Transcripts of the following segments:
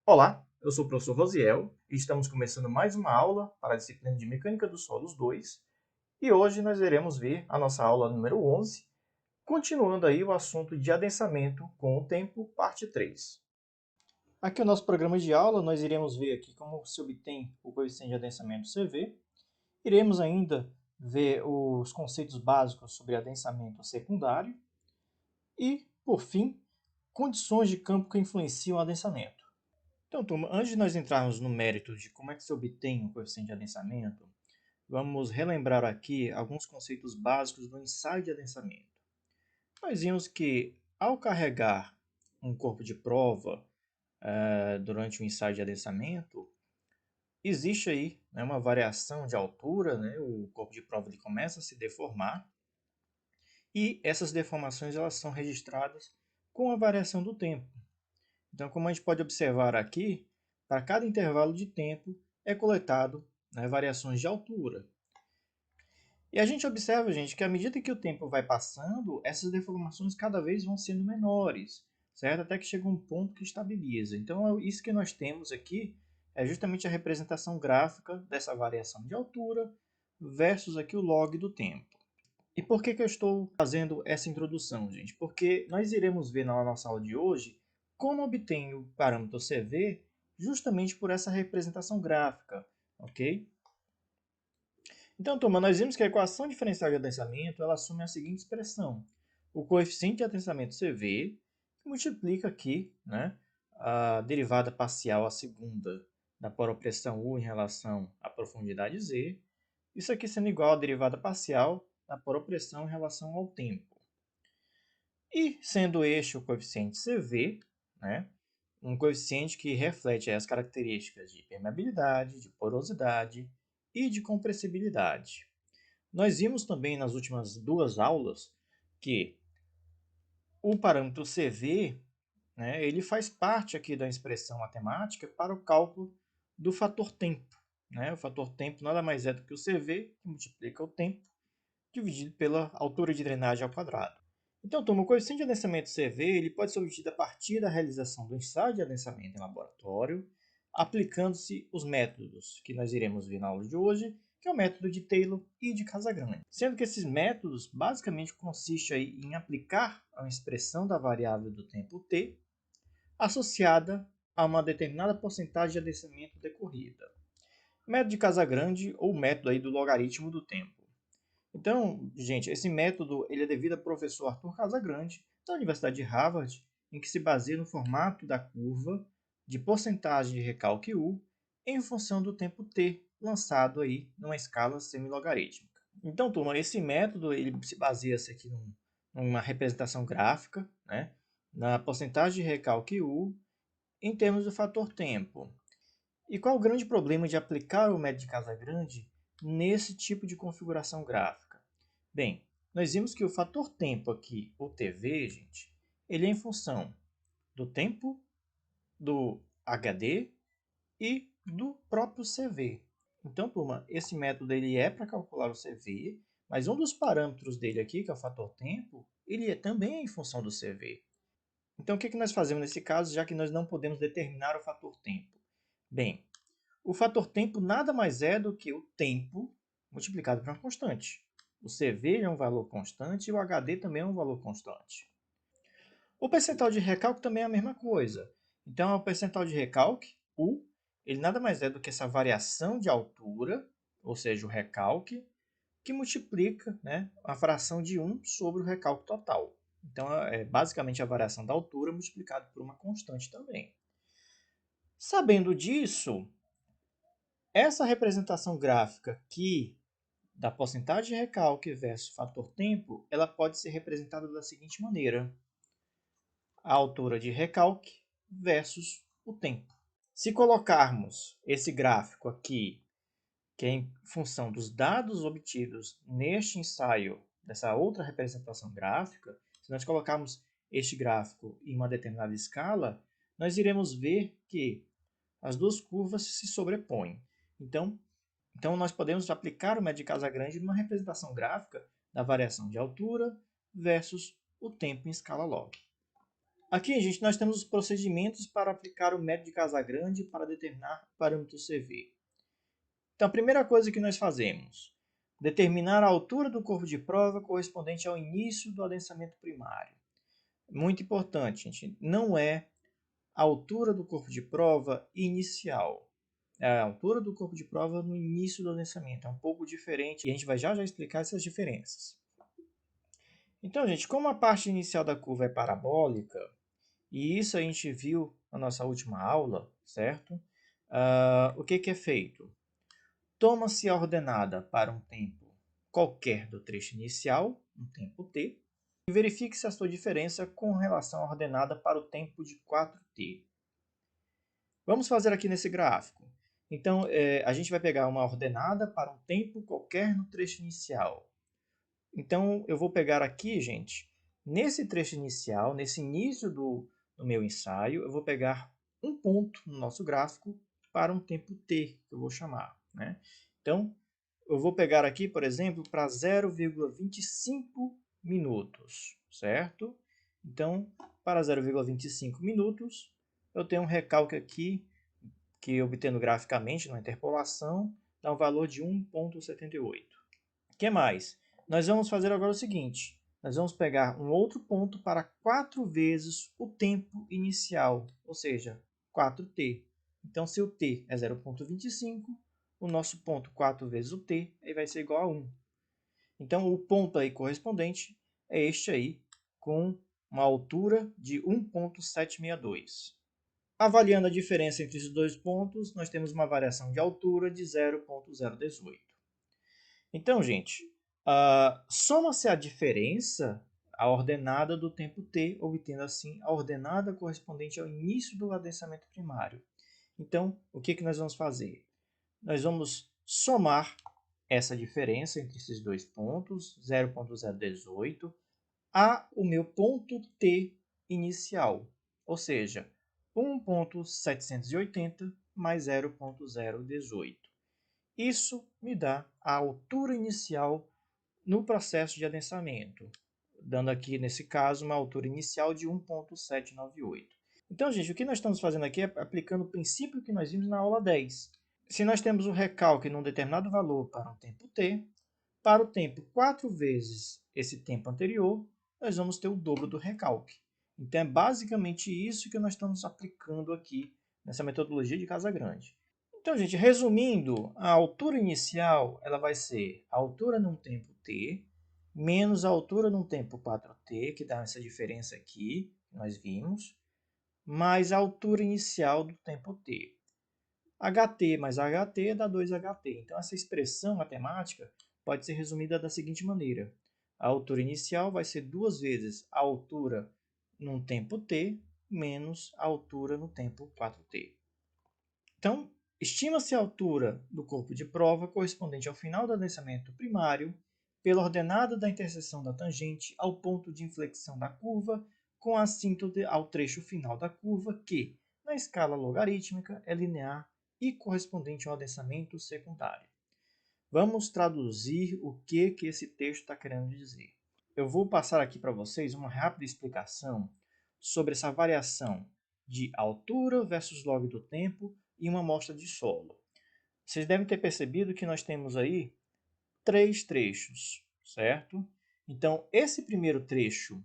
Olá, eu sou o professor Rosiel e estamos começando mais uma aula para a disciplina de Mecânica dos Solos 2 e hoje nós iremos ver a nossa aula número 11, continuando aí o assunto de adensamento com o tempo, parte 3. Aqui no nosso programa de aula nós iremos ver aqui como se obtém o coeficiente de adensamento CV, iremos ainda ver os conceitos básicos sobre adensamento secundário e, por fim, condições de campo que influenciam o adensamento. Então, turma, antes de nós entrarmos no mérito de como é que se obtém o coeficiente de adensamento, vamos relembrar aqui alguns conceitos básicos do ensaio de adensamento. Nós vimos que, ao carregar um corpo de prova durante o ensaio de adensamento, existe aí, né, uma variação de altura, né, o corpo de prova ele começa a se deformar, e essas deformações elas são registradas com a variação do tempo. Então, como a gente pode observar aqui, para cada intervalo de tempo é coletado, né, variações de altura. E a gente observa, gente, que à medida que o tempo vai passando, essas deformações cada vez vão sendo menores, certo? Até que chega um ponto que estabiliza. Então, isso que nós temos aqui é justamente a representação gráfica dessa variação de altura versus aqui o log do tempo. E por que eu estou fazendo essa introdução, gente? Porque nós iremos ver na nossa aula de hoje como obtém o parâmetro CV justamente por essa representação gráfica, ok? Então, turma, nós vimos que a equação diferencial de adensamento ela assume a seguinte expressão. O coeficiente de adensamento CV multiplica aqui, né, a derivada parcial à segunda da poropressão U em relação à profundidade Z, isso aqui sendo igual à derivada parcial da poropressão em relação ao tempo. E sendo este o coeficiente CV, né, um coeficiente que reflete as características de permeabilidade, de porosidade e de compressibilidade. Nós vimos também nas últimas duas aulas que o parâmetro CV, né, ele faz parte aqui da expressão matemática para o cálculo do fator tempo. Né? O fator tempo nada mais é do que o CV, que multiplica o tempo, dividido pela altura de drenagem ao quadrado. Então, turma, o coeficiente de adensamento CV ele pode ser obtido a partir da realização do ensaio de adensamento em laboratório, aplicando-se os métodos que nós iremos ver na aula de hoje, que é o método de Taylor e de Casagrande. Sendo que esses métodos basicamente consistem aí em aplicar a expressão da variável do tempo t associada a uma determinada porcentagem de adensamento decorrida. Método de Casagrande ou método aí do logaritmo do tempo. Então, gente, esse método ele é devido ao professor Arthur Casagrande, da Universidade de Harvard, em que se baseia no formato da curva de porcentagem de recalque U em função do tempo t, lançado aí numa escala semilogarítmica. Então, turma, esse método ele se baseia aqui numa representação gráfica, né, na porcentagem de recalque U em termos do fator tempo. E qual o grande problema de aplicar o método de Casagrande nesse tipo de configuração gráfica? Bem, nós vimos que o fator tempo aqui, o TV, gente, ele é em função do tempo, do HD e do próprio CV. Então, turma, esse método ele é para calcular o CV, mas um dos parâmetros dele aqui, que é o fator tempo, ele também é em função do CV. Então, o que nós fazemos nesse caso, já que nós não podemos determinar o fator tempo? Bem, o fator tempo nada mais é do que o tempo multiplicado por uma constante. O CV é um valor constante e o HD também é um valor constante. O percentual de recalque também é a mesma coisa. Então, o percentual de recalque, U, ele nada mais é do que essa variação de altura, ou seja, o recalque, que multiplica, né, a fração de 1 sobre o recalque total. Então, é basicamente a variação da altura multiplicada por uma constante também. Sabendo disso, essa representação gráfica aqui da porcentagem de recalque versus fator tempo, ela pode ser representada da seguinte maneira. A altura de recalque versus o tempo. Se colocarmos esse gráfico aqui, que é em função dos dados obtidos neste ensaio, dessa outra representação gráfica, se nós colocarmos este gráfico em uma determinada escala, nós iremos ver que as duas curvas se sobrepõem. Então nós podemos aplicar o método de Casagrande numa representação gráfica da variação de altura versus o tempo em escala log. Aqui, gente, nós temos os procedimentos para aplicar o método de Casagrande para determinar o parâmetro CV. Então, a primeira coisa que nós fazemos, determinar a altura do corpo de prova correspondente ao início do adensamento primário. Muito importante, gente, não é a altura do corpo de prova inicial. É a altura do corpo de prova no início do adensamento. É um pouco diferente e a gente vai já explicar essas diferenças. Então, gente, como a parte inicial da curva é parabólica, e isso a gente viu na nossa última aula, certo? O que é feito? Toma-se a ordenada para um tempo qualquer do trecho inicial, um tempo t, e verifique-se a sua diferença com relação à ordenada para o tempo de 4t. Vamos fazer aqui nesse gráfico. Então, a gente vai pegar uma ordenada para um tempo qualquer no trecho inicial. Então, eu vou pegar aqui, gente, nesse trecho inicial, nesse início do meu ensaio, eu vou pegar um ponto no nosso gráfico para um tempo t, que eu vou chamar, né? Então, eu vou pegar aqui, por exemplo, para 0,25 minutos, certo? Então, para 0,25 minutos, eu tenho um recalque aqui, que obtendo graficamente na interpolação, dá um valor de 1,78. O que mais? Nós vamos fazer agora o seguinte, nós vamos pegar um outro ponto para 4 vezes o tempo inicial, ou seja, 4t. Então, se o t é 0,25, o nosso ponto 4 vezes o t aí vai ser igual a 1. Então, o ponto aí correspondente é este aí, com uma altura de 1,762. Avaliando a diferença entre esses dois pontos, nós temos uma variação de altura de 0,018. Então, gente, soma-se a diferença, a ordenada do tempo t, obtendo assim a ordenada correspondente ao início do adensamento primário. Então, o que nós vamos fazer? Nós vamos somar essa diferença entre esses dois pontos, 0,018, a o meu ponto t inicial, ou seja, 1,780 mais 0,018. Isso me dá a altura inicial no processo de adensamento, dando aqui, nesse caso, uma altura inicial de 1,798. Então, gente, o que nós estamos fazendo aqui é aplicando o princípio que nós vimos na aula 10. Se nós temos o recalque num determinado valor para um tempo t, para o tempo 4 vezes esse tempo anterior, nós vamos ter o dobro do recalque. Então, é basicamente isso que nós estamos aplicando aqui nessa metodologia de Casagrande. Então, gente, resumindo, a altura inicial ela vai ser a altura num tempo t, menos a altura num tempo 4t, que dá essa diferença aqui, que nós vimos, mais a altura inicial do tempo t. ht mais ht dá 2ht. Então, essa expressão matemática pode ser resumida da seguinte maneira. A altura inicial vai ser 2 vezes a altura num tempo t, menos a altura no tempo 4t. Então, estima-se a altura do corpo de prova correspondente ao final do adensamento primário pela ordenada da interseção da tangente ao ponto de inflexão da curva com a assíntota ao trecho final da curva que, na escala logarítmica, é linear e correspondente ao adensamento secundário. Vamos traduzir o que esse texto está querendo dizer. Eu vou passar aqui para vocês uma rápida explicação sobre essa variação de altura versus log do tempo e uma amostra de solo. Vocês devem ter percebido que nós temos aí 3 trechos, certo? Então, esse primeiro trecho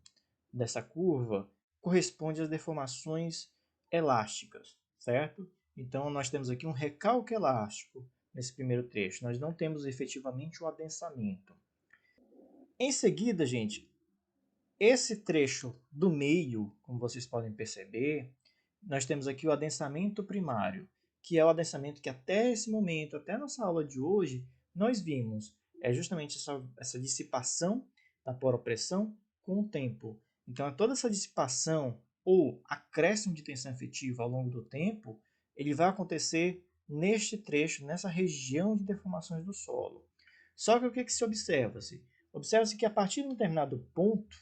dessa curva corresponde às deformações elásticas, certo? Então, nós temos aqui um recalque elástico nesse primeiro trecho. Nós não temos efetivamente o adensamento. Em seguida, gente, esse trecho do meio, como vocês podem perceber, nós temos aqui o adensamento primário, que é o adensamento que até esse momento, até a nossa aula de hoje, nós vimos. É justamente essa dissipação da poropressão com o tempo. Então, toda essa dissipação ou acréscimo de tensão efetiva ao longo do tempo, ele vai acontecer neste trecho, nessa região de deformações do solo. Só que o que se observa-se? Observa-se que a partir de um determinado ponto,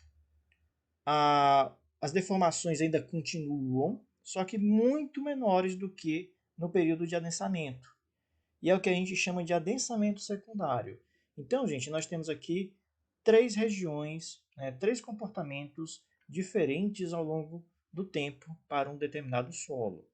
as deformações ainda continuam, só que muito menores do que no período de adensamento. E é o que a gente chama de adensamento secundário. Então, gente, nós temos aqui 3 regiões, 3 comportamentos diferentes ao longo do tempo para um determinado solo.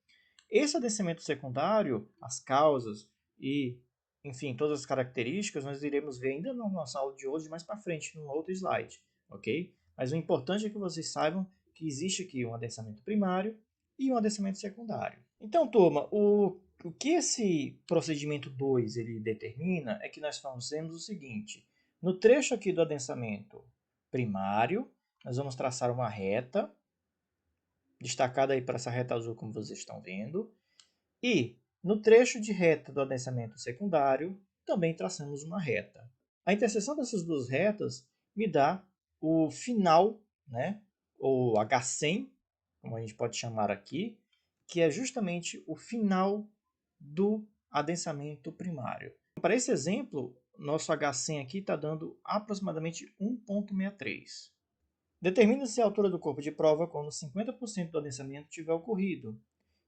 Esse adensamento secundário, as causas e, enfim, todas as características, nós iremos ver ainda na nossa aula de hoje, mais para frente, num outro slide, ok? Mas o importante é que vocês saibam que existe aqui um adensamento primário e um adensamento secundário. Então, turma, o que esse procedimento 2 ele determina é que nós fazemos o seguinte: no trecho aqui do adensamento primário, nós vamos traçar uma reta, destacada aí para essa reta azul, como vocês estão vendo, e no trecho de reta do adensamento secundário, também traçamos uma reta. A interseção dessas duas retas me dá o final, né, ou H100, como a gente pode chamar aqui, que é justamente o final do adensamento primário. Para esse exemplo, nosso H100 aqui está dando aproximadamente 1,63. Determina-se a altura do corpo de prova quando 50% do adensamento tiver ocorrido,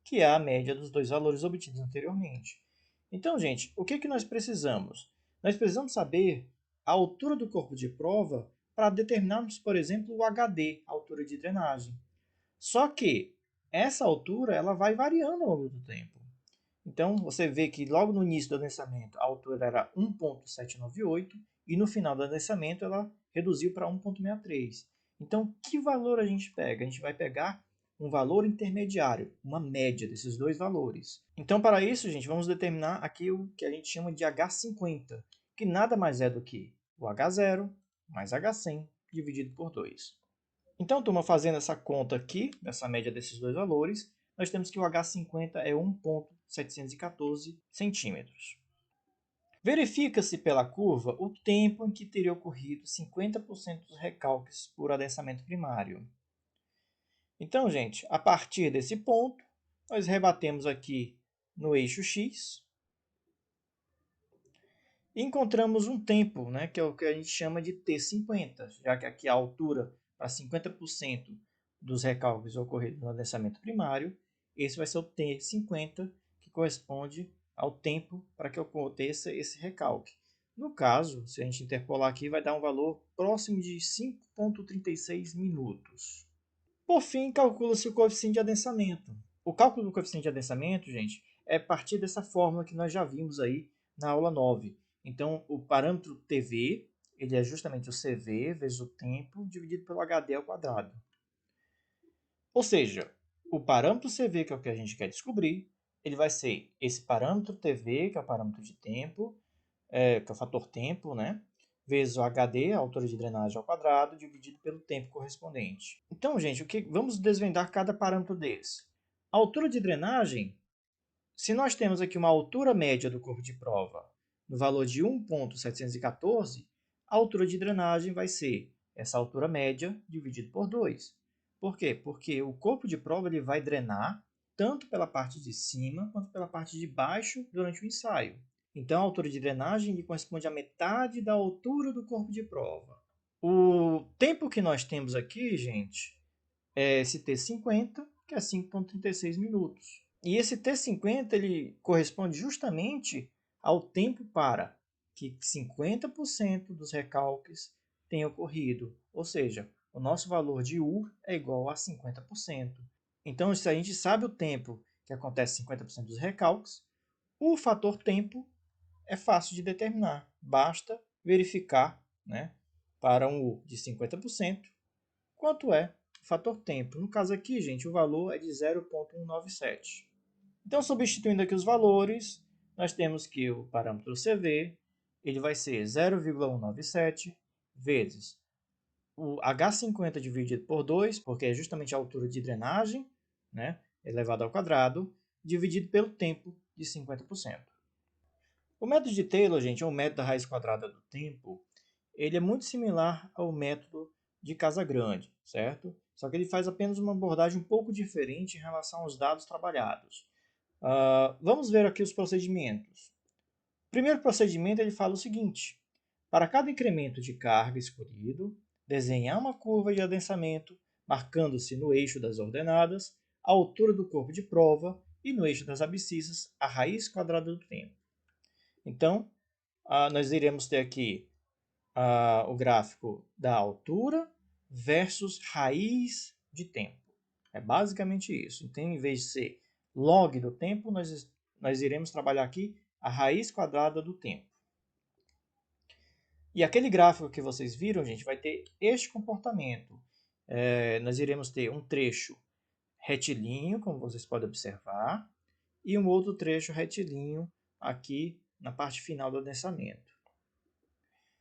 que é a média dos dois valores obtidos anteriormente. Então, gente, o que nós precisamos? Nós precisamos saber a altura do corpo de prova para determinarmos, por exemplo, o HD, a altura de drenagem. Só que essa altura ela vai variando ao longo do tempo. Então, você vê que logo no início do adensamento a altura era 1,798 e no final do adensamento ela reduziu para 1,63. Então, que valor a gente pega? A gente vai pegar um valor intermediário, uma média desses dois valores. Então, para isso, gente, vamos determinar aqui o que a gente chama de H50, que nada mais é do que o H0 mais H100 dividido por 2. Então, turma, fazendo essa conta aqui, dessa média desses dois valores, nós temos que o H50 é 1,714 centímetros. Verifica-se pela curva o tempo em que teria ocorrido 50% dos recalques por adensamento primário. Então, gente, a partir desse ponto, nós rebatemos aqui no eixo X e encontramos um tempo, né, que é o que a gente chama de T50, já que aqui a altura para 50% dos recalques ocorridos no adensamento primário, esse vai ser o T50, que corresponde ao tempo para que aconteça esse recalque. No caso, se a gente interpolar aqui, vai dar um valor próximo de 5,36 minutos. Por fim, calcula-se o coeficiente de adensamento. O cálculo do coeficiente de adensamento, gente, é a partir dessa fórmula que nós já vimos aí na aula 9. Então, o parâmetro TV, ele é justamente o CV vezes o tempo dividido pelo HD ao quadrado. Ou seja, o parâmetro CV, que é o que a gente quer descobrir, ele vai ser esse parâmetro TV, que é o parâmetro de tempo, que é o fator tempo, né? Vezes o HD, a altura de drenagem ao quadrado, dividido pelo tempo correspondente. Então, gente, vamos desvendar cada parâmetro desse. A altura de drenagem, se nós temos aqui uma altura média do corpo de prova no valor de 1,714, a altura de drenagem vai ser essa altura média dividido por 2. Por quê? Porque o corpo de prova ele vai drenar tanto pela parte de cima quanto pela parte de baixo durante o ensaio. Então, a altura de drenagem corresponde à metade da altura do corpo de prova. O tempo que nós temos aqui, gente, é esse T50, que é 5,36 minutos. E esse T50 ele corresponde justamente ao tempo para que 50% dos recalques tenham ocorrido. Ou seja, o nosso valor de U é igual a 50%. Então, se a gente sabe o tempo que acontece 50% dos recalques, o fator tempo é fácil de determinar. Basta verificar, né, para um U de 50%, quanto é o fator tempo. No caso aqui, gente, o valor é de 0,197. Então, substituindo aqui os valores, nós temos que o parâmetro CV ele vai ser 0,197 vezes o H50 dividido por 2, porque é justamente a altura de drenagem, né, elevado ao quadrado, dividido pelo tempo de 50%. O método de Taylor, gente, ou método da raiz quadrada do tempo, ele é muito similar ao método de Casagrande, certo? Só que ele faz apenas uma abordagem um pouco diferente em relação aos dados trabalhados. Vamos ver aqui os procedimentos. O primeiro procedimento ele fala o seguinte: para cada incremento de carga escolhido, desenhar uma curva de adensamento, marcando-se no eixo das ordenadas, a altura do corpo de prova e no eixo das abscissas, a raiz quadrada do tempo. Então, nós iremos ter aqui o gráfico da altura versus raiz de tempo. É basicamente isso. Então, em vez de ser log do tempo, nós iremos trabalhar aqui a raiz quadrada do tempo. E aquele gráfico que vocês viram, gente, vai ter este comportamento. Nós iremos ter um trecho retilíneo, como vocês podem observar, e um outro trecho retilíneo aqui na parte final do adensamento.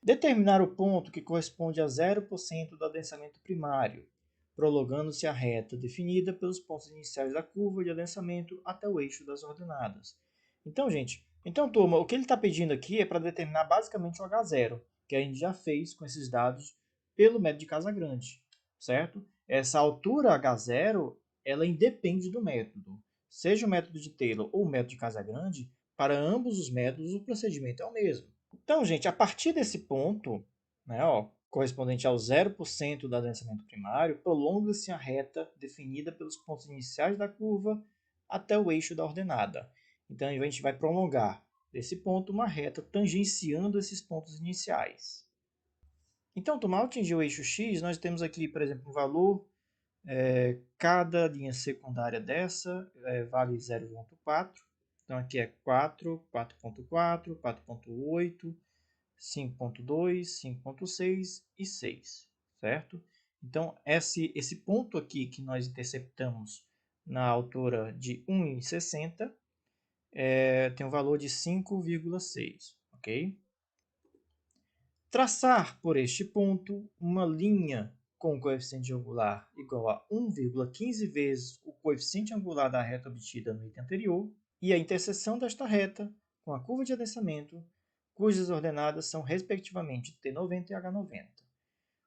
Determinar o ponto que corresponde a 0% do adensamento primário, prolongando-se a reta definida pelos pontos iniciais da curva de adensamento até o eixo das ordenadas. Então, gente, turma, o que ele está pedindo aqui é para determinar basicamente o H0, que a gente já fez com esses dados pelo método de Casagrande, certo? Essa altura H0, ela independe do método. Seja o método de Taylor ou o método de Casagrande, para ambos os métodos o procedimento é o mesmo. Então, gente, a partir desse ponto, né, correspondente ao 0% do adensamento primário, prolonga-se a reta definida pelos pontos iniciais da curva até o eixo da ordenada. Então, a gente vai prolongar desse ponto uma reta tangenciando esses pontos iniciais. Então, ao atingir o eixo x, nós temos aqui, por exemplo, um valor, cada linha secundária dessa vale 0,4. Então, aqui é 4, 4.4, 4.8, 5.2, 5.6 e 6, certo? Então, esse ponto aqui que nós interceptamos na altura de 1,60 tem um valor de 5,6, ok? Traçar por este ponto uma linha com coeficiente angular igual a 1,15 vezes o coeficiente angular da reta obtida no item anterior e a interseção desta reta com a curva de adensamento, cujas ordenadas são respectivamente T90 e H90. O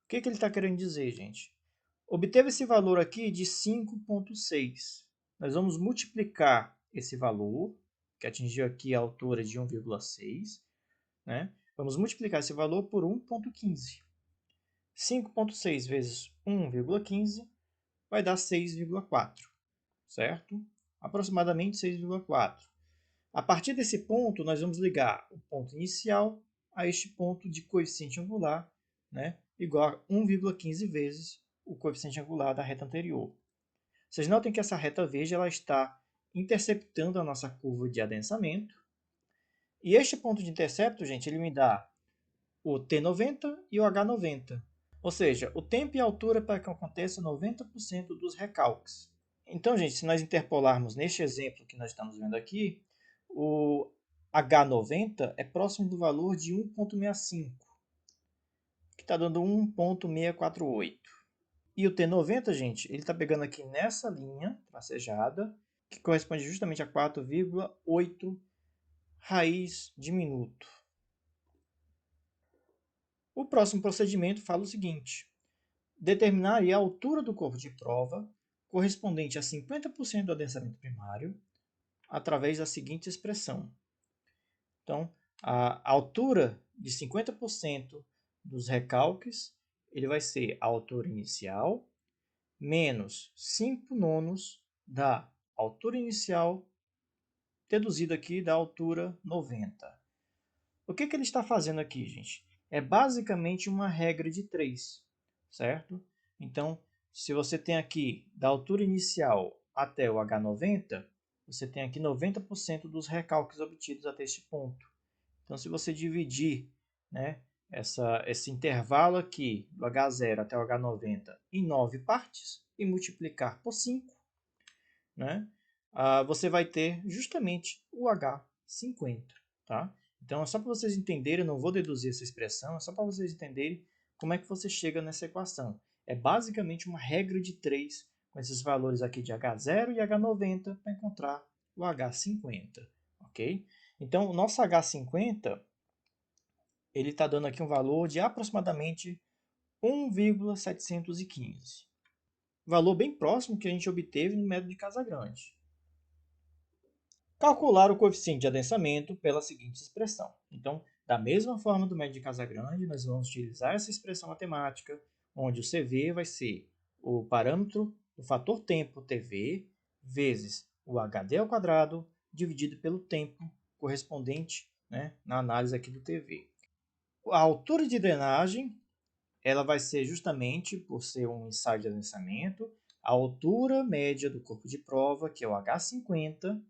que ele está querendo dizer, gente? Obteve esse valor aqui de 5,6. Nós vamos multiplicar esse valor, que atingiu aqui a altura de 1,6, né? Vamos multiplicar esse valor por 1,15. 5,6 vezes 1,15 vai dar 6,4, certo? Aproximadamente 6,4. A partir desse ponto, nós vamos ligar o ponto inicial a este ponto de coeficiente angular, né, igual a 1,15 vezes o coeficiente angular da reta anterior. Vocês notem que essa reta verde ela está interceptando a nossa curva de adensamento. E este ponto de intercepto, gente, ele me dá o T90 e o H90. Ou seja, o tempo e a altura para que aconteça 90% dos recalques. Então, gente, se nós interpolarmos neste exemplo que nós estamos vendo aqui, o H90 é próximo do valor de 1,65, que está dando 1,648. E o T90, gente, ele está pegando aqui nessa linha tracejada, que corresponde justamente a 4,8 raiz de minuto. O próximo procedimento fala o seguinte: determinar a altura do corpo de prova correspondente a 50% do adensamento primário através da seguinte expressão. Então, a altura de 50% dos recalques ele vai ser a altura inicial menos 5 nonos da altura inicial deduzido aqui da altura 90. O que ele está fazendo aqui, gente? É basicamente uma regra de 3, certo? Então, se você tem aqui da altura inicial até o H90, você tem aqui 90% dos recalques obtidos até este ponto. Então, se você dividir, né, esse intervalo aqui do H0 até o H90 em 9 partes e multiplicar por 5, né, você vai ter justamente o H50. Tá? Então, é só para vocês entenderem, eu não vou deduzir essa expressão, é só para vocês entenderem como é que você chega nessa equação. É basicamente uma regra de 3 com esses valores aqui de H0 e H90 para encontrar o H50. Ok? Então, o nosso H50 ele está dando aqui um valor de aproximadamente 1,715. Valor bem próximo que a gente obteve no método de Casagrande. Calcular o coeficiente de adensamento pela seguinte expressão. Então, da mesma forma do método de Casagrande, nós vamos utilizar essa expressão matemática, onde o CV vai ser o parâmetro do fator tempo, TV, vezes o HD ao quadrado, dividido pelo tempo correspondente, né, na análise aqui do TV. A altura de drenagem ela vai ser justamente, por ser um ensaio de adensamento, a altura média do corpo de prova, que é o H50,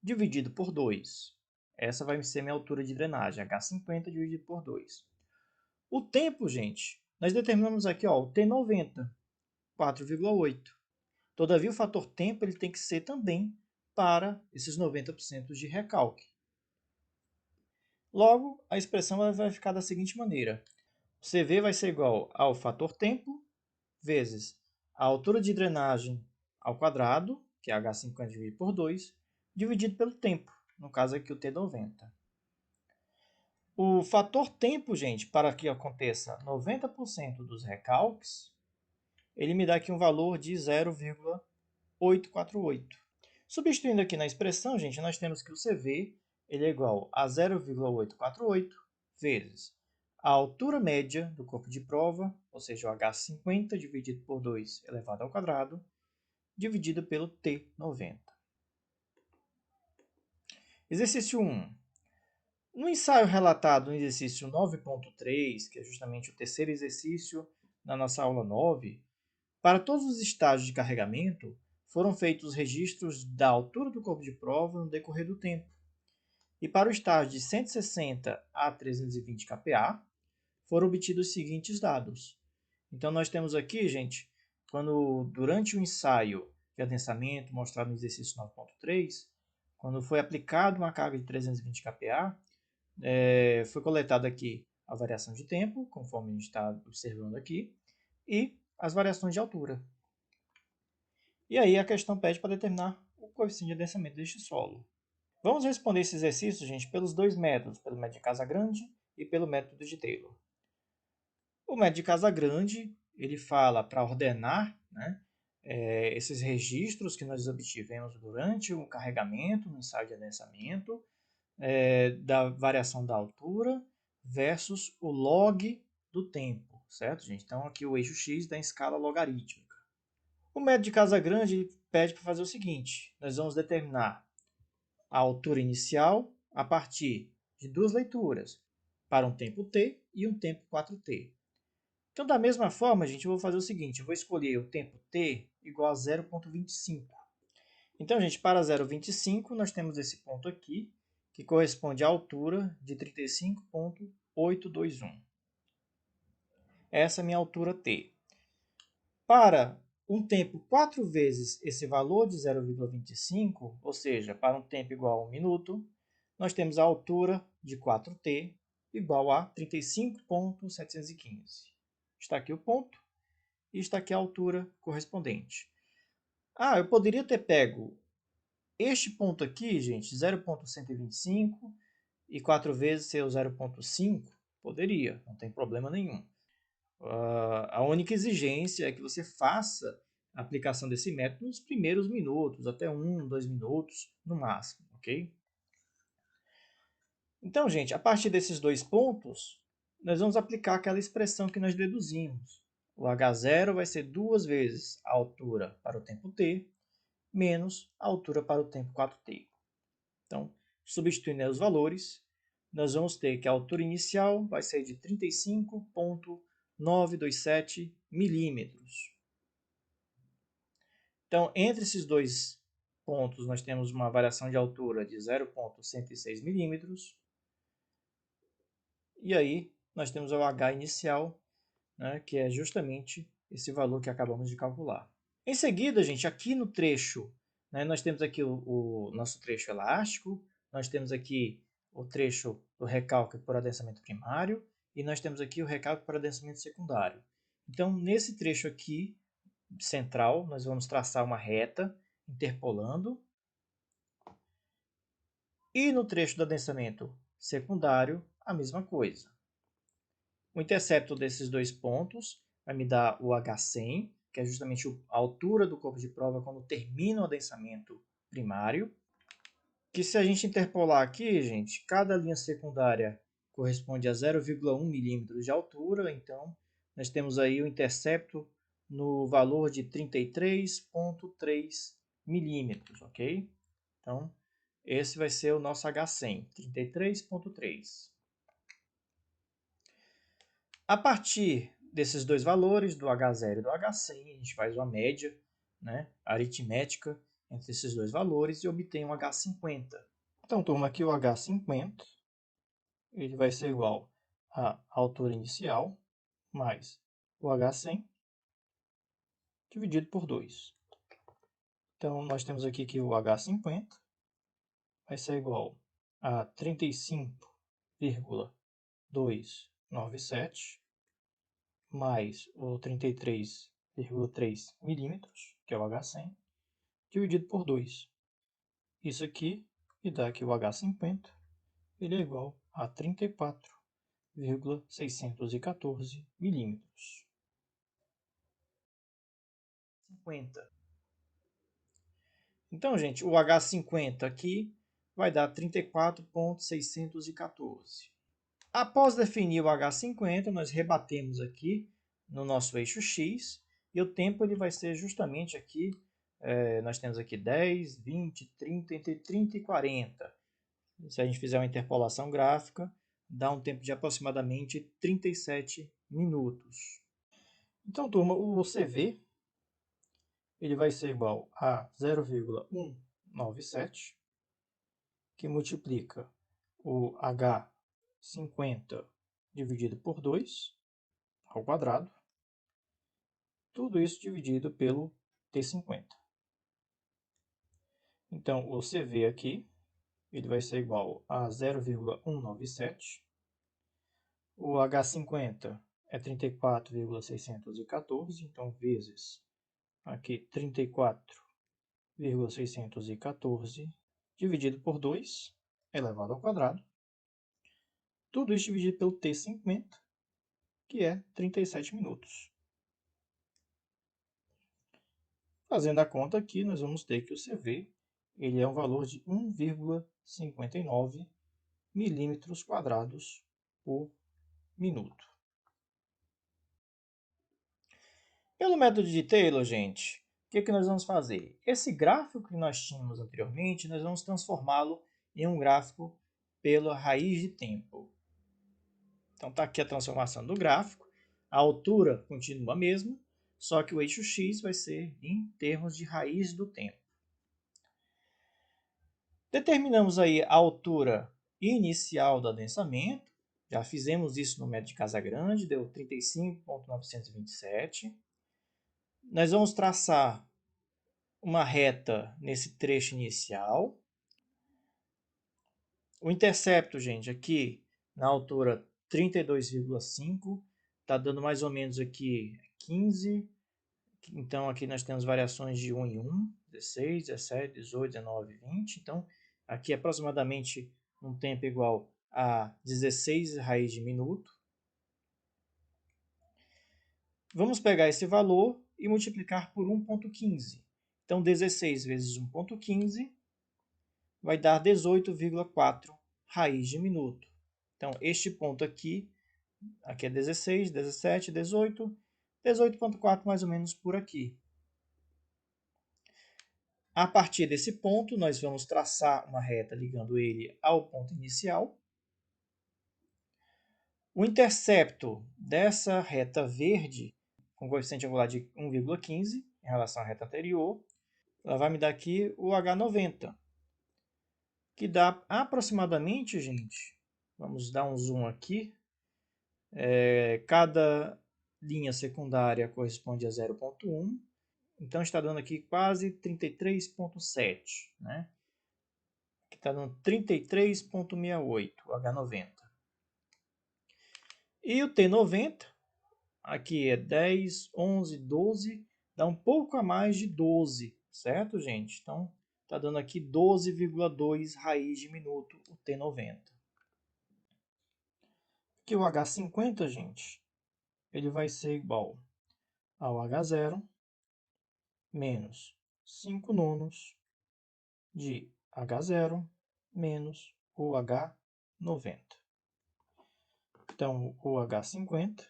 dividido por 2. Essa vai ser minha altura de drenagem, H50 dividido por 2. O tempo, gente, nós determinamos aqui ó, o T90, 4,8. Todavia, o fator tempo ele tem que ser também para esses 90% de recalque. Logo, a expressão vai ficar da seguinte maneira. O CV vai ser igual ao fator tempo vezes a altura de drenagem ao quadrado, que é H50 dividido por 2, dividido pelo tempo, no caso aqui o T90. O fator tempo, gente, para que aconteça 90% dos recalques, ele me dá aqui um valor de 0,848. Substituindo aqui na expressão, gente, nós temos que o CV ele é igual a 0,848 vezes a altura média do corpo de prova, ou seja, o H50 dividido por 2 elevado ao quadrado, dividido pelo T90. Exercício 1. No ensaio relatado no exercício 9.3, que é justamente o terceiro exercício na nossa aula 9, para todos os estágios de carregamento, foram feitos registros da altura do corpo de prova no decorrer do tempo. E para o estágio de 160 a 320 kPa, foram obtidos os seguintes dados. Então, nós temos aqui, gente, quando durante o ensaio de adensamento mostrado no exercício 9.3, quando foi aplicada uma carga de 320 kPa, foi coletada aqui a variação de tempo, conforme a gente está observando aqui, e as variações de altura. E aí a questão pede para determinar o coeficiente de adensamento deste solo. Vamos responder esse exercício, gente, pelos dois métodos, pelo método de Casagrande e pelo método de Taylor. O método de Casagrande, ele fala para ordenar, né, esses registros que nós obtivemos durante o carregamento, no ensaio de adensamento, da variação da altura versus o log do tempo, certo, gente? Então, aqui o eixo x da escala logarítmica. O método de Casagrande pede para fazer o seguinte, nós vamos determinar a altura inicial a partir de duas leituras, para um tempo t e um tempo 4t. Então, da mesma forma, gente, eu vou fazer o seguinte, eu vou escolher o tempo t igual a 0,25. Então, gente, para 0,25, nós temos esse ponto aqui, que corresponde à altura de 35,821. Essa é a minha altura t. Para um tempo 4 vezes esse valor de 0,25, ou seja, para um tempo igual a 1 minuto, nós temos a altura de 4t igual a 35,715. Está aqui o ponto e está aqui a altura correspondente. Eu poderia ter pego este ponto aqui, gente, 0,125 e 4 vezes ser o 0,5, poderia, não tem problema nenhum. A única exigência é que você faça a aplicação desse método nos primeiros minutos, até 1, 2 minutos no máximo, ok? Então, gente, a partir desses dois pontos, nós vamos aplicar aquela expressão que nós deduzimos. O H0 vai ser 2 vezes a altura para o tempo t, menos a altura para o tempo 4t. Então, substituindo os valores, nós vamos ter que a altura inicial vai ser de 35,927 milímetros. Então, entre esses dois pontos, nós temos uma variação de altura de 0,106 milímetros. E aí, nós temos o H inicial, né, que é justamente esse valor que acabamos de calcular. Em seguida, gente, aqui no trecho, né, nós temos aqui o nosso trecho elástico, nós temos aqui o trecho do recalque por adensamento primário e nós temos aqui o recalque por adensamento secundário. Então, nesse trecho aqui, central, nós vamos traçar uma reta interpolando. E no trecho do adensamento secundário, a mesma coisa. O intercepto desses dois pontos vai me dar o H100, que é justamente a altura do corpo de prova quando termina o adensamento primário. Que se a gente interpolar aqui, gente, cada linha secundária corresponde a 0,1 milímetros de altura, então nós temos aí o intercepto no valor de 33,3 milímetros, ok? Então, esse vai ser o nosso H100, 33,3. A partir desses dois valores, do H0 e do H100, a gente faz uma média, né, aritmética entre esses dois valores e obtenho um H50. Então, turma, aqui o H50 ele vai ser igual à altura inicial mais o H100 dividido por 2. Então, nós temos aqui que o H50 vai ser igual a 35,297 mais o 33,3 milímetros, que é o H100, dividido por 2. Isso aqui me dá que o H50 ele é igual a 34,614 milímetros. 50. Então, gente, o H50 aqui vai dar 34,614. Após definir o H50, nós rebatemos aqui no nosso eixo X, e o tempo ele vai ser justamente aqui, nós temos aqui 10, 20, 30, entre 30 e 40. Se a gente fizer uma interpolação gráfica, dá um tempo de aproximadamente 37 minutos. Então, turma, o CV ele vai ser igual a 0,197, que multiplica o H50 dividido por 2 ao quadrado, tudo isso dividido pelo T50. Então, o CV aqui ele vai ser igual a 0,197, o H50 é 34,614, então vezes aqui 34,614 dividido por 2 elevado ao quadrado. Tudo isso dividido pelo T50, que é 37 minutos. Fazendo a conta aqui, nós vamos ter que o CV ele é um valor de 1,59 milímetros quadrados por minuto. Pelo método de Taylor, gente, o que nós vamos fazer? Esse gráfico que nós tínhamos anteriormente, nós vamos transformá-lo em um gráfico pela raiz de tempo. Então está aqui a transformação do gráfico. A altura continua a mesma, só que o eixo X vai ser em termos de raiz do tempo. Determinamos aí a altura inicial do adensamento. Já fizemos isso no método de Casagrande, deu 35,927. Nós vamos traçar uma reta nesse trecho inicial. O intercepto, gente, aqui na altura 32,5, está dando mais ou menos aqui 15. Então aqui nós temos variações de 1 em 1, 16, 17, 18, 19, 20. Então aqui é aproximadamente um tempo igual a 16 raiz de minuto. Vamos pegar esse valor e multiplicar por 1,15. Então 16 vezes 1,15 vai dar 18,4 raiz de minuto. Então este ponto aqui é 16, 17, 18, 18,4 mais ou menos por aqui. A partir desse ponto, nós vamos traçar uma reta ligando ele ao ponto inicial. O intercepto dessa reta verde, com coeficiente angular de 1,15 em relação à reta anterior, ela vai me dar aqui o H90, que dá aproximadamente, gente, vamos dar um zoom aqui, cada linha secundária corresponde a 0,1, então está dando aqui quase 33,7, né? Que está dando 33,68, o H90. E o T90, aqui é 10, 11, 12, dá um pouco a mais de 12, certo, gente? Então, está dando aqui 12,2 raiz de minuto o T90. Aqui o H50, gente, ele vai ser igual ao H0 menos 5 nonos de H0 menos o H90. Então, o H50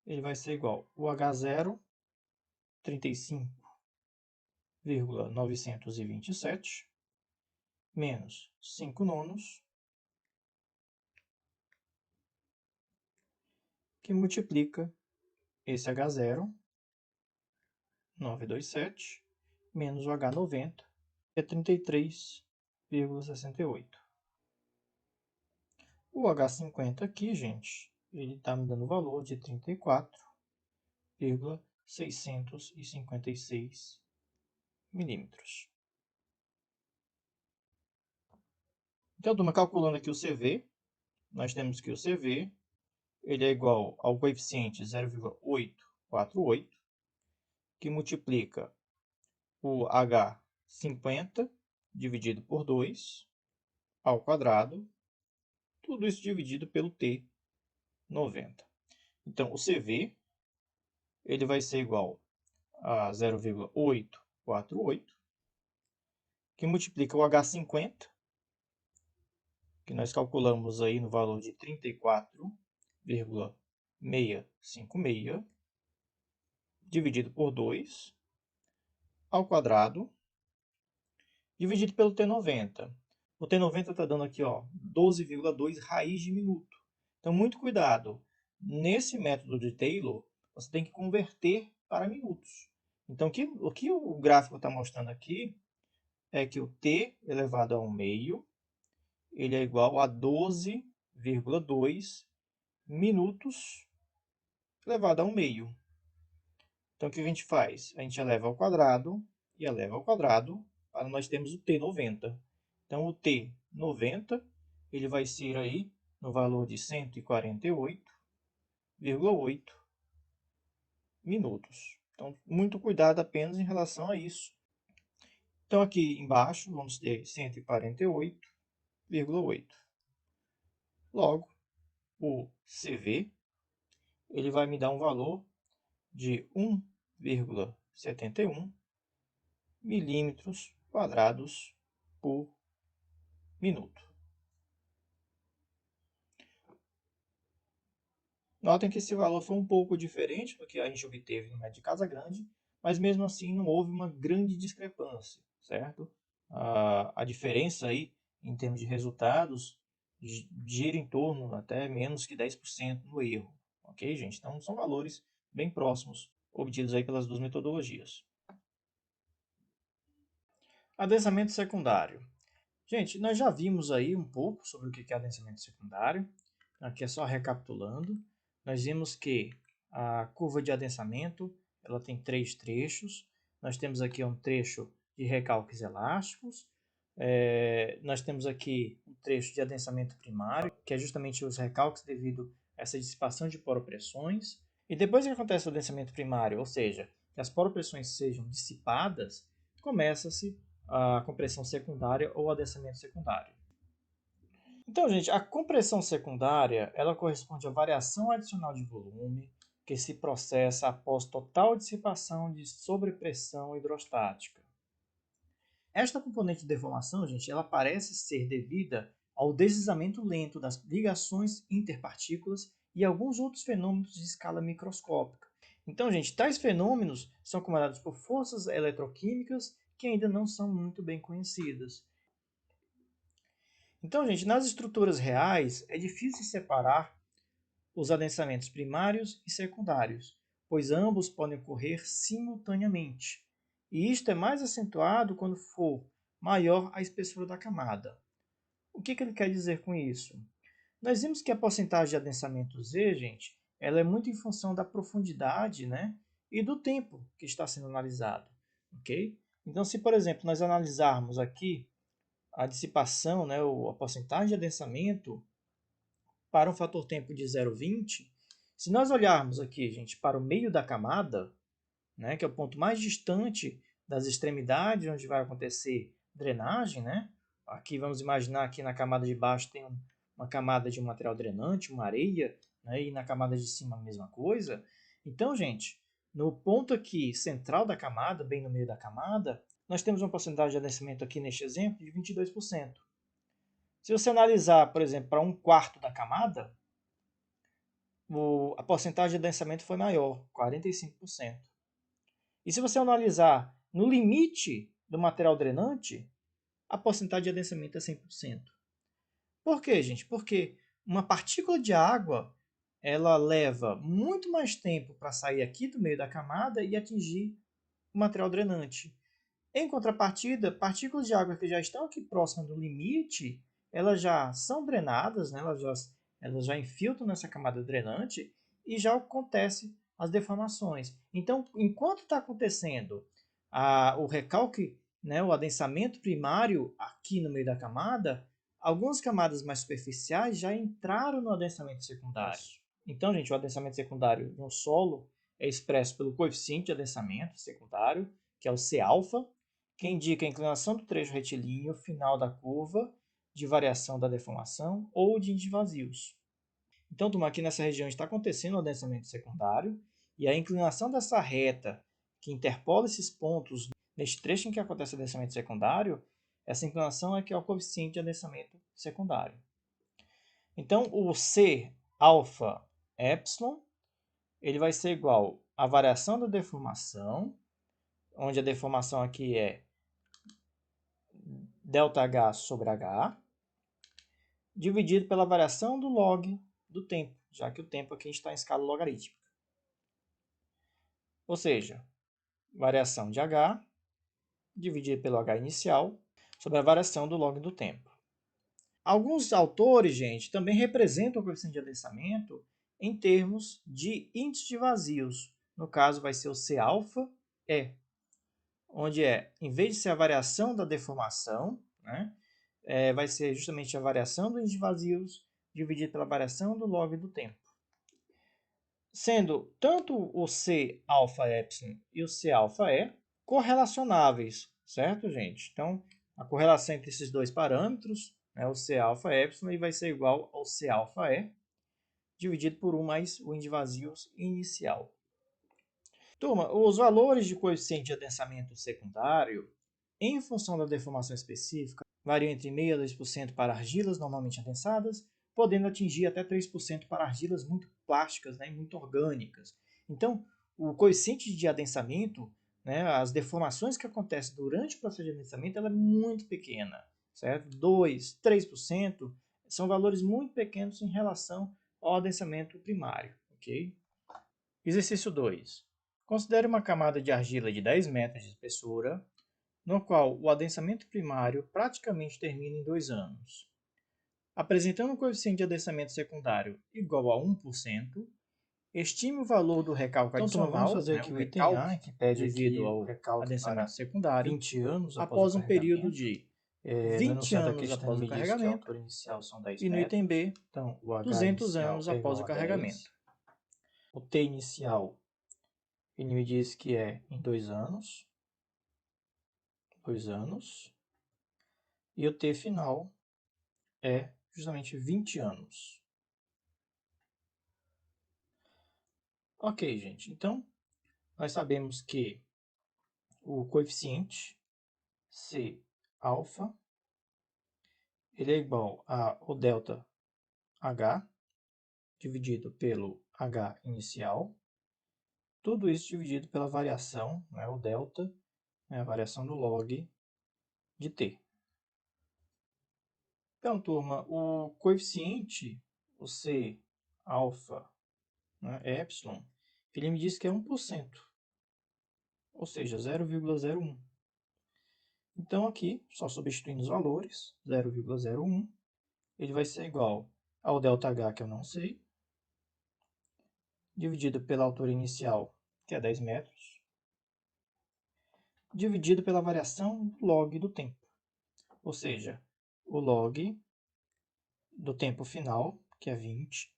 ele vai ser igual ao H0, 35,927, menos 5 nonos, que multiplica esse H0, 927 menos o H90, é 33,68. O H50 aqui, gente, ele está me dando o valor de 34,656 milímetros. Então, turma, calculando aqui o CV, nós temos que o CV ele é igual ao coeficiente 0,848, que multiplica o H50 dividido por 2 ao quadrado, tudo isso dividido pelo T90. Então, o CV ele vai ser igual a 0,848, que multiplica o H50, que nós calculamos aí no valor de 34,656, dividido por 2 ao quadrado, dividido pelo T90. O T90 está dando aqui 12,2 raiz de minuto. Então, muito cuidado. Nesse método de Taylor, você tem que converter para minutos. Então, o que o gráfico está mostrando aqui é que o T elevado a 1 meio ele é igual a 12,2 minutos elevado a 1 meio. Então, o que a gente faz? A gente eleva ao quadrado e eleva ao quadrado para nós termos o T90. Então, o T90 ele vai ser aí no valor de 148,8 minutos. Então, muito cuidado apenas em relação a isso. Então, aqui embaixo vamos ter 148,8. Logo, o CV ele vai me dar um valor de 1,71 milímetros quadrados por minuto. Notem que esse valor foi um pouco diferente do que a gente obteve no método de Casagrande, mas mesmo assim não houve uma grande discrepância, certo? A diferença aí, em termos de resultados, gira em torno até menos que 10% no erro, ok, gente? Então são valores bem próximos, obtidos aí pelas duas metodologias. Adensamento secundário. Gente, nós já vimos aí um pouco sobre o que é adensamento secundário. Aqui é só recapitulando. Nós vimos que a curva de adensamento ela tem 3 trechos. Nós temos aqui um trecho de recalques elásticos. Nós temos aqui um trecho de adensamento primário, que é justamente os recalques devido a essa dissipação de poropressões. E depois que acontece o adensamento primário, ou seja, que as poropressões sejam dissipadas, começa-se a compressão secundária ou adensamento secundário. Então, gente, a compressão secundária ela corresponde à variação adicional de volume que se processa após total dissipação de sobrepressão hidrostática. Esta componente de deformação, gente, ela parece ser devida ao deslizamento lento das ligações interpartículas e alguns outros fenômenos de escala microscópica. Então, gente, tais fenômenos são comandados por forças eletroquímicas que ainda não são muito bem conhecidas. Então, gente, nas estruturas reais é difícil separar os adensamentos primários e secundários, pois ambos podem ocorrer simultaneamente. E isto é mais acentuado quando for maior a espessura da camada. O que ele quer dizer com isso? Nós vimos que a porcentagem de adensamento Z, gente, ela é muito em função da profundidade, né, e do tempo que está sendo analisado. Ok? Então, se, por exemplo, nós analisarmos aqui a dissipação, né, a porcentagem de adensamento para um fator tempo de 0,20, se nós olharmos aqui, gente, para o meio da camada, né, que é o ponto mais distante das extremidades onde vai acontecer drenagem, né? Aqui vamos imaginar que na camada de baixo tem uma camada de um material drenante, uma areia, né, e na camada de cima a mesma coisa. Então, gente, no ponto aqui central da camada, bem no meio da camada, nós temos uma porcentagem de adensamento aqui neste exemplo de 22%. Se você analisar, por exemplo, para um quarto da camada, a porcentagem de adensamento foi maior, 45%. E se você analisar no limite do material drenante, a porcentagem de adensamento é 100%. Por quê, gente? Porque uma partícula de água ela leva muito mais tempo para sair aqui do meio da camada e atingir o material drenante. Em contrapartida, partículas de água que já estão aqui próximas do limite, elas já são drenadas, né? elas já infiltram nessa camada drenante e já acontecem as deformações. Então, enquanto está acontecendo o recalque, né, o adensamento primário aqui no meio da camada, algumas camadas mais superficiais já entraram no adensamento secundário. Então, gente, o adensamento secundário no solo é expresso pelo coeficiente de adensamento secundário, que é o C-alfa, que indica a inclinação do trecho retilíneo final da curva de variação da deformação ou de vazios. Então, turma, aqui nessa região está acontecendo o adensamento secundário e a inclinação dessa reta que interpola esses pontos neste trecho em que acontece o adensamento secundário, essa inclinação é que é o coeficiente de adensamento secundário. Então, o C alfa epsilon ele vai ser igual à variação da deformação, onde a deformação aqui é ΔH sobre H, dividido pela variação do log do tempo, já que o tempo aqui está em escala logarítmica. Ou seja, variação de H dividido pelo H inicial sobre a variação do log do tempo. Alguns autores, gente, também representam o coeficiente de adensamento em termos de índice de vazios. No caso, vai ser o C-alfa-E, onde em vez de ser a variação da deformação, né, vai ser justamente a variação do índice de vazios dividido pela variação do log do tempo. Sendo tanto o C alfa epsilon e o C alfa E correlacionáveis, certo, gente? Então, a correlação entre esses dois parâmetros, o C alfa epsilon, vai ser igual ao C alfa E, dividido por 1 mais o índice de vazios inicial. Turma, os valores de coeficiente de adensamento secundário, em função da deformação específica, variam entre 0,5% a 2% para argilas normalmente adensadas, podendo atingir até 3% para argilas muito plásticas, né, e muito orgânicas. Então, o coeficiente de adensamento, né, as deformações que acontecem durante o processo de adensamento, ela é muito pequena, certo? 2, 3% são valores muito pequenos em relação ao adensamento primário, ok? Exercício 2. Considere uma camada de argila de 10 metros de espessura, no qual o adensamento primário praticamente termina em 2 anos. Apresentando um coeficiente de adensamento secundário igual a 1%, estime o valor do recalque adicional, vamos fazer aqui o item A, que pede devido aqui ao recalque adensamento para secundário 20 anos após um período de no 20 centro da anos questão após o me diz que a carregamento altura inicial são 10 e no item metros, B, então o H 200 inicial anos é após o igual a 10. carregamento. O T inicial, ele me diz que é em 2 anos. 2 anos. E o T final é justamente 20 anos. Ok, gente. Então, nós sabemos que o coeficiente C alfa ele é igual ao delta H dividido pelo H inicial. Tudo isso dividido pela variação, né, o delta, a variação do log de t. Então, turma, o coeficiente, o C alfa, né, epsilon, ele me diz que é 1%, ou seja, 0,01. Então, aqui, só substituindo os valores, 0,01, ele vai ser igual ao ΔH, que eu não sei, dividido pela altura inicial, que é 10 metros, dividido pela variação do log do tempo. Ou seja, o log do tempo final, que é 20,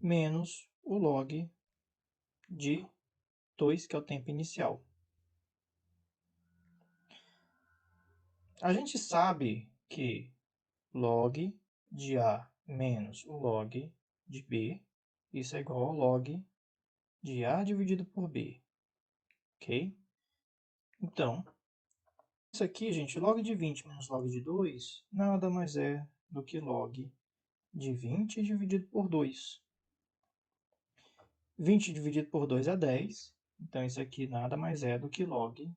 menos o log de 2, que é o tempo inicial. A gente sabe que log de A menos o log de B, isso é igual ao log de A dividido por B, ok? Então, isso aqui, gente, log de 20 menos log de 2, nada mais é do que log de 20 dividido por 2. 20 dividido por 2 é 10, então isso aqui nada mais é do que log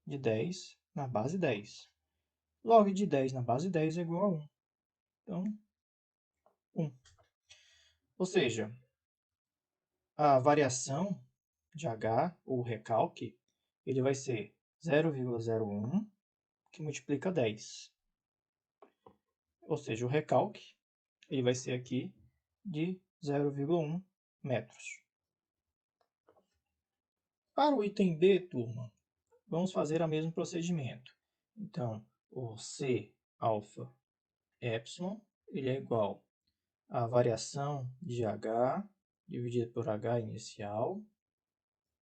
de 10 na base 10. Log de 10 na base 10 é igual a 1. Então, 1. Ou seja, a variação de H, ou recalque, ele vai ser 0,01, que multiplica 10. Ou seja, o recalque ele vai ser aqui de 0,1 metros. Para o item B, turma, vamos fazer o mesmo procedimento. Então, o C alfa epsilon ele é igual à variação de H dividido por H inicial,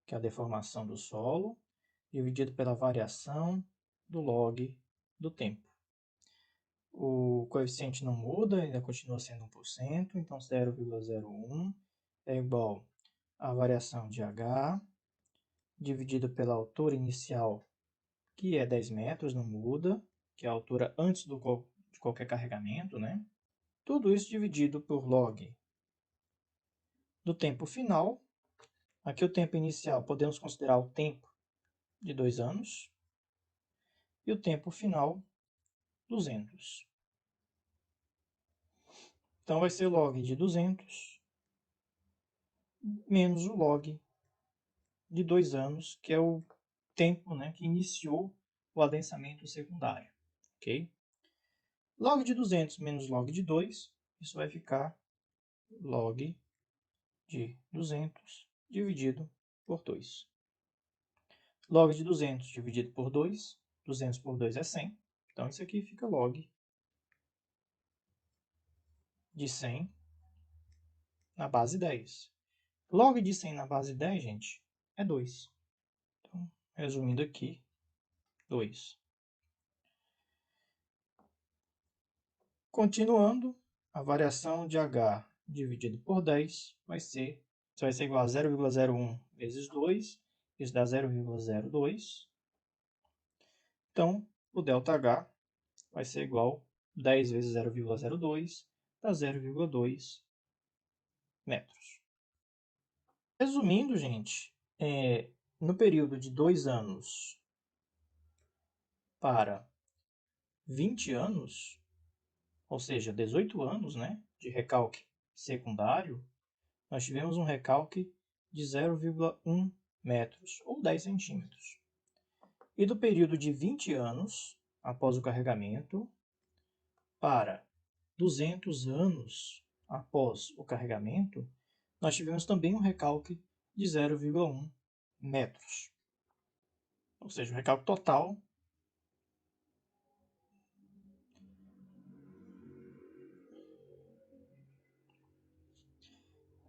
que é a deformação do solo, dividido pela variação do log do tempo. O coeficiente não muda, ainda continua sendo 1%, então 0,01 é igual à variação de H dividido pela altura inicial, que é 10 metros, não muda, que é a altura antes de qualquer carregamento, né? Tudo isso dividido por log do tempo final. Aqui o tempo inicial podemos considerar o tempo de 2 anos e o tempo final 200. Então vai ser log de 200 menos o log de 2 anos, que é o tempo, né, que iniciou o adensamento secundário. Ok? Log de 200 menos log de 2, isso vai ficar log de 200 dividido por 2. Log de 200 dividido por 2, 200 por 2 é 100. Então, isso aqui fica log de 100 na base 10. Log de 100 na base 10, gente, é 2. Então, resumindo aqui, 2. Continuando, a variação de H dividido por 10 vai ser igual a 0,01 vezes 2. Isso dá 0,02. Então, o ΔH vai ser igual a 10 vezes 0,02, dá 0,2 metros. Resumindo, gente, no período de 2 anos para 20 anos, ou seja, 18 anos, né, de recalque secundário, nós tivemos um recalque de 0,1 metros, ou 10 centímetros. E do período de 20 anos, após o carregamento, para 200 anos após o carregamento, nós tivemos também um recalque de 0,1 metros. Ou seja, o recalque total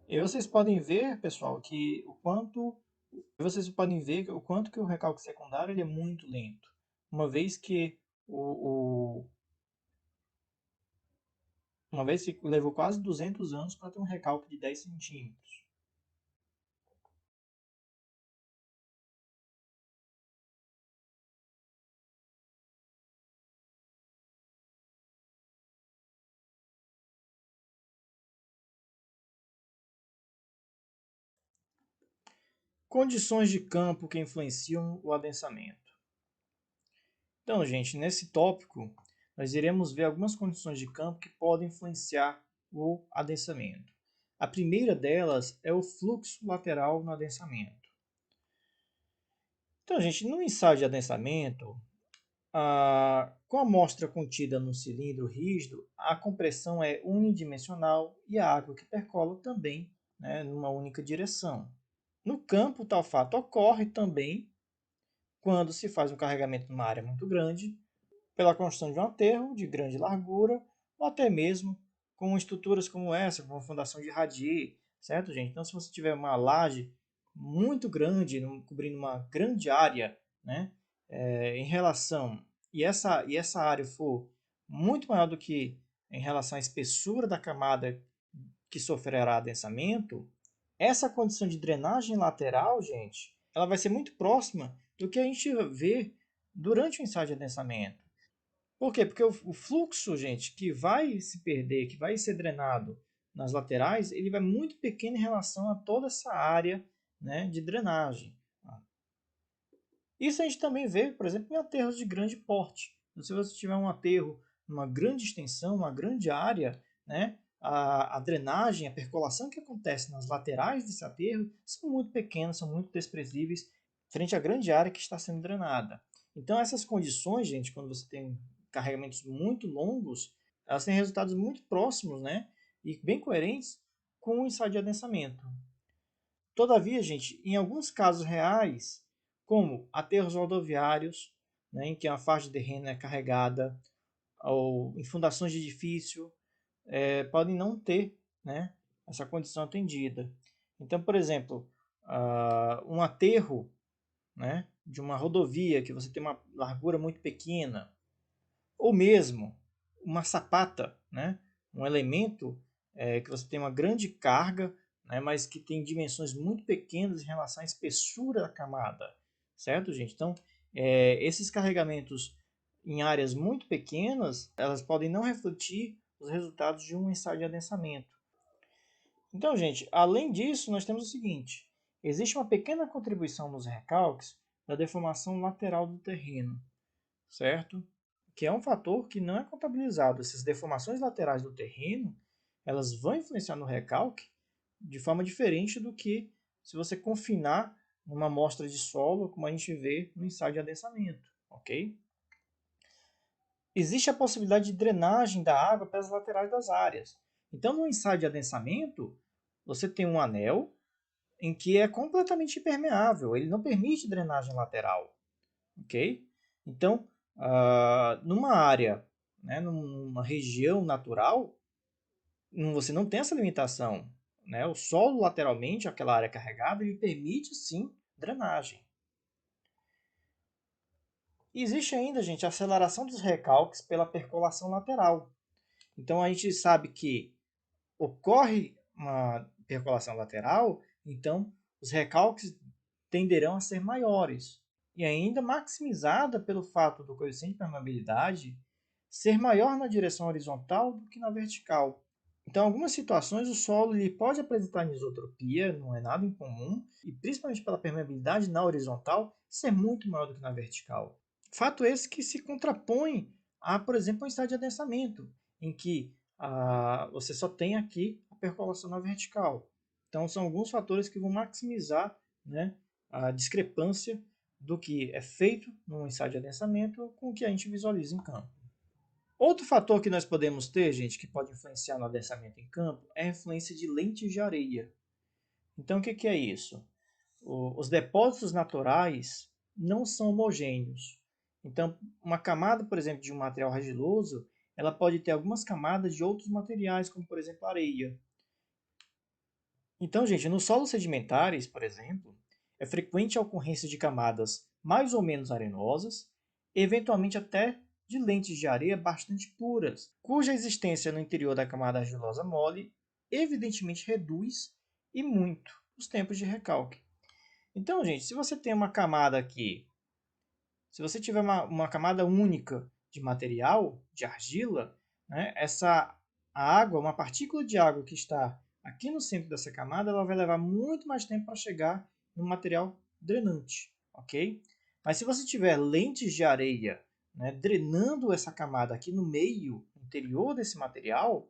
e vocês podem ver, pessoal, que o quanto que o recalque secundário ele é muito lento, uma vez que levou quase 200 anos para ter um recalque de 10 centímetros. Condições de campo que influenciam o adensamento. Então, gente, nesse tópico, nós iremos ver algumas condições de campo que podem influenciar o adensamento. A primeira delas é o fluxo lateral no adensamento. Então, gente, no ensaio de adensamento, com a amostra contida num cilindro rígido, a compressão é unidimensional e a água que percola também, né, numa única direção. No campo, tal fato ocorre também quando se faz um carregamento numa área muito grande, pela construção de um aterro de grande largura, ou até mesmo com estruturas como essa, como a fundação de radier, certo, gente? Então, se você tiver uma laje muito grande, cobrindo uma grande área, né, em relação, e essa área for muito maior do que em relação à espessura da camada que sofrerá adensamento, essa condição de drenagem lateral, gente, ela vai ser muito próxima do que a gente vê durante o ensaio de adensamento. Por quê? Porque o fluxo, gente, que vai se perder, que vai ser drenado nas laterais, ele vai muito pequeno em relação a toda essa área, né, de drenagem. Isso a gente também vê, por exemplo, em aterros de grande porte. Então, se você tiver um aterro, uma grande extensão, uma grande área, né, a drenagem, a percolação que acontece nas laterais desse aterro são muito pequenas, são muito desprezíveis frente à grande área que está sendo drenada. Então essas condições, gente, quando você tem carregamentos muito longos, elas têm resultados muito próximos, né, e bem coerentes com o ensaio de adensamento. Todavia, gente, em alguns casos reais, como aterros rodoviários, né, em que a faixa de terreno é carregada, ou em fundações de edifício, podem não ter, né, essa condição atendida. Então, por exemplo, um aterro, né, de uma rodovia que você tem uma largura muito pequena, ou mesmo uma sapata, né, um elemento que você tem uma grande carga, né, mas que tem dimensões muito pequenas em relação à espessura da camada, certo, gente? Então, esses carregamentos em áreas muito pequenas, elas podem não refletir os resultados de um ensaio de adensamento. Então, gente, além disso, nós temos o seguinte: existe uma pequena contribuição nos recalques da deformação lateral do terreno, certo? Que é um fator que não é contabilizado. Essas deformações laterais do terreno, elas vão influenciar no recalque de forma diferente do que se você confinar numa amostra de solo, como a gente vê no ensaio de adensamento, ok? Existe a possibilidade de drenagem da água pelas laterais das áreas. Então, no ensaio de adensamento, você tem um anel em que é completamente impermeável, ele não permite drenagem lateral, ok? Então, numa área, né, numa região natural, você não tem essa limitação, né? O solo lateralmente, aquela área carregada, ele permite sim drenagem. E existe ainda, gente, a aceleração dos recalques pela percolação lateral. Então a gente sabe que ocorre uma percolação lateral, então os recalques tenderão a ser maiores. E ainda maximizada pelo fato do coeficiente de permeabilidade ser maior na direção horizontal do que na vertical. Então, em algumas situações, o solo ele pode apresentar anisotropia, não é nada incomum, e principalmente pela permeabilidade na horizontal ser muito maior do que na vertical. Fato esse que se contrapõe a, por exemplo, um estado de adensamento, em que você só tem aqui a percolação na vertical. Então, são alguns fatores que vão maximizar, né, a discrepância do que é feito no ensaio de adensamento com o que a gente visualiza em campo. Outro fator que nós podemos ter, gente, que pode influenciar no adensamento em campo, é a influência de lentes de areia. Então, o que é isso? Os depósitos naturais não são homogêneos. Então, uma camada, por exemplo, de um material argiloso, ela pode ter algumas camadas de outros materiais, como, por exemplo, areia. Então, gente, nos solos sedimentares, por exemplo, é frequente a ocorrência de camadas mais ou menos arenosas, eventualmente até de lentes de areia bastante puras, cuja existência no interior da camada argilosa mole evidentemente reduz e muito os tempos de recalque. Então, gente, se você tem uma camada aqui, se você tiver uma camada única de material, de argila, né, a água, uma partícula de água que está aqui no centro dessa camada, ela vai levar muito mais tempo para chegar no material drenante, ok? Mas se você tiver lentes de areia, né, drenando essa camada aqui no meio interior desse material,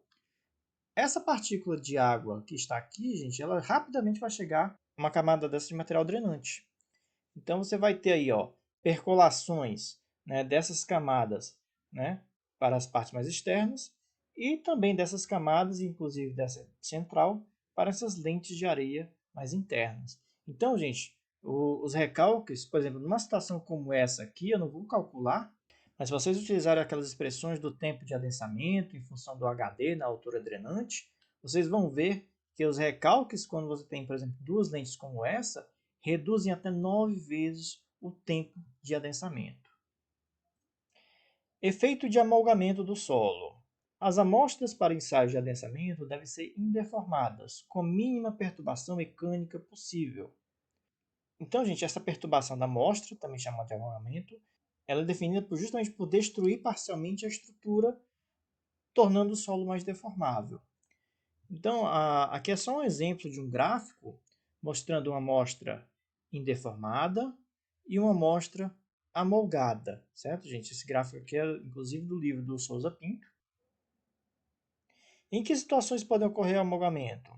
essa partícula de água que está aqui, gente, ela rapidamente vai chegar uma camada dessa de material drenante. Então você vai ter aí, ó, percolações, né, dessas camadas, né, para as partes mais externas e também dessas camadas, inclusive dessa central, para essas lentes de areia mais internas. Então, gente, os recalques, por exemplo, numa situação como essa aqui, eu não vou calcular, mas se vocês utilizarem aquelas expressões do tempo de adensamento em função do HD na altura drenante, vocês vão ver que os recalques, quando você tem, por exemplo, duas lentes como essa, reduzem até 9 vezes o tempo de adensamento. Efeito de amalgamento do solo. As amostras para ensaios de adensamento devem ser indeformadas, com a mínima perturbação mecânica possível. Então, gente, essa perturbação da amostra, também chamada de amalgamento, ela é definida justamente por destruir parcialmente a estrutura, tornando o solo mais deformável. Então, aqui é só um exemplo de um gráfico mostrando uma amostra indeformada e uma amostra amolgada, certo, gente? Esse gráfico aqui é, inclusive, do livro do Souza Pinto. Em que situações pode ocorrer amogamento?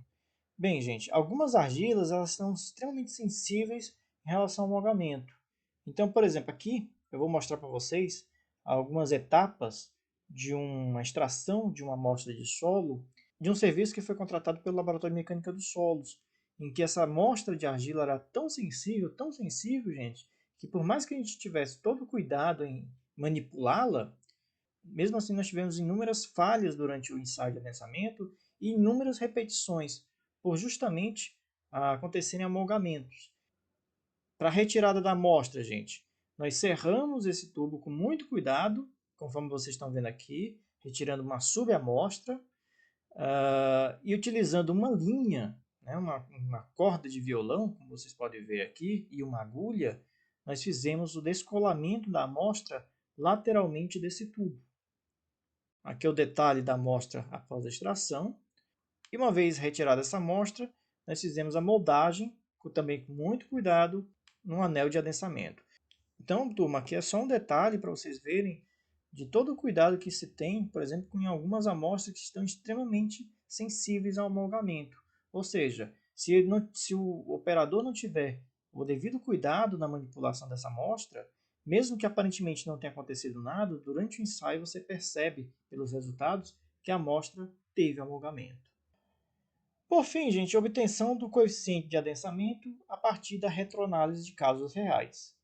Bem, gente, algumas argilas elas são extremamente sensíveis em relação ao amogamento. Então, por exemplo, aqui eu vou mostrar para vocês algumas etapas de uma extração de uma amostra de solo de um serviço que foi contratado pelo Laboratório de Mecânica dos Solos, em que essa amostra de argila era tão sensível, gente, que por mais que a gente tivesse todo o cuidado em manipulá-la, mesmo assim nós tivemos inúmeras falhas durante o ensaio de adensamento e inúmeras repetições, por justamente acontecerem amalgamentos. Para a retirada da amostra, gente, nós cerramos esse tubo com muito cuidado, conforme vocês estão vendo aqui, retirando uma subamostra e utilizando uma linha, né, uma corda de violão, como vocês podem ver aqui, e uma agulha, nós fizemos o descolamento da amostra lateralmente desse tubo. Aqui é o detalhe da amostra após a extração. E uma vez retirada essa amostra, nós fizemos a moldagem, também com muito cuidado, num anel de adensamento. Então, turma, aqui é só um detalhe para vocês verem de todo o cuidado que se tem, por exemplo, com algumas amostras que estão extremamente sensíveis ao amalgamento. Ou seja, se o operador não tiver o devido cuidado na manipulação dessa amostra, mesmo que aparentemente não tenha acontecido nada, durante o ensaio você percebe pelos resultados que a amostra teve amalgamento. Por fim, gente, a obtenção do coeficiente de adensamento a partir da retroanálise de casos reais.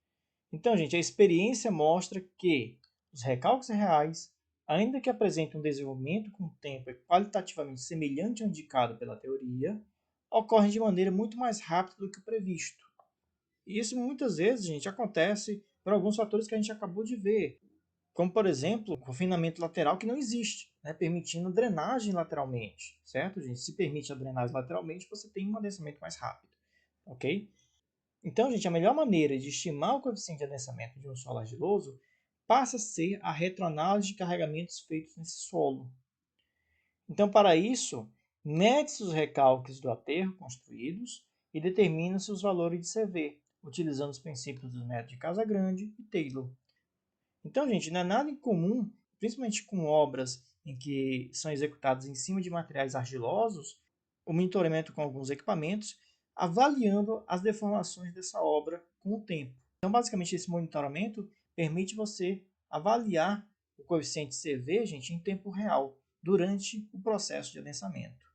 Então, gente, a experiência mostra que os recálculos reais, ainda que apresentem um desenvolvimento com o tempo qualitativamente semelhante ao indicado pela teoria, ocorrem de maneira muito mais rápida do que o previsto. E isso muitas vezes, gente, acontece por alguns fatores que a gente acabou de ver, como, por exemplo, o confinamento lateral que não existe, né, permitindo drenagem lateralmente, certo, gente? Se permite a drenagem lateralmente, você tem um adensamento mais rápido, ok? Então, gente, a melhor maneira de estimar o coeficiente de adensamento de um solo argiloso passa a ser a retroanálise de carregamentos feitos nesse solo. Então, para isso, mede-se os recalques do aterro construídos e determina-se os valores de CV, utilizando os princípios dos métodos de Casagrande e Taylor. Então, gente, não é nada incomum, principalmente com obras em que são executadas em cima de materiais argilosos, o monitoramento com alguns equipamentos, avaliando as deformações dessa obra com o tempo. Então, basicamente, esse monitoramento permite você avaliar o coeficiente CV, gente, em tempo real, durante o processo de adensamento.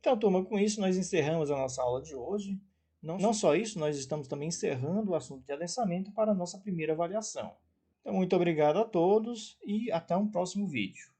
Então, turma, com isso nós encerramos a nossa aula de hoje. Não só isso, nós estamos também encerrando o assunto de adensamento para a nossa primeira avaliação. Então, muito obrigado a todos e até um próximo vídeo.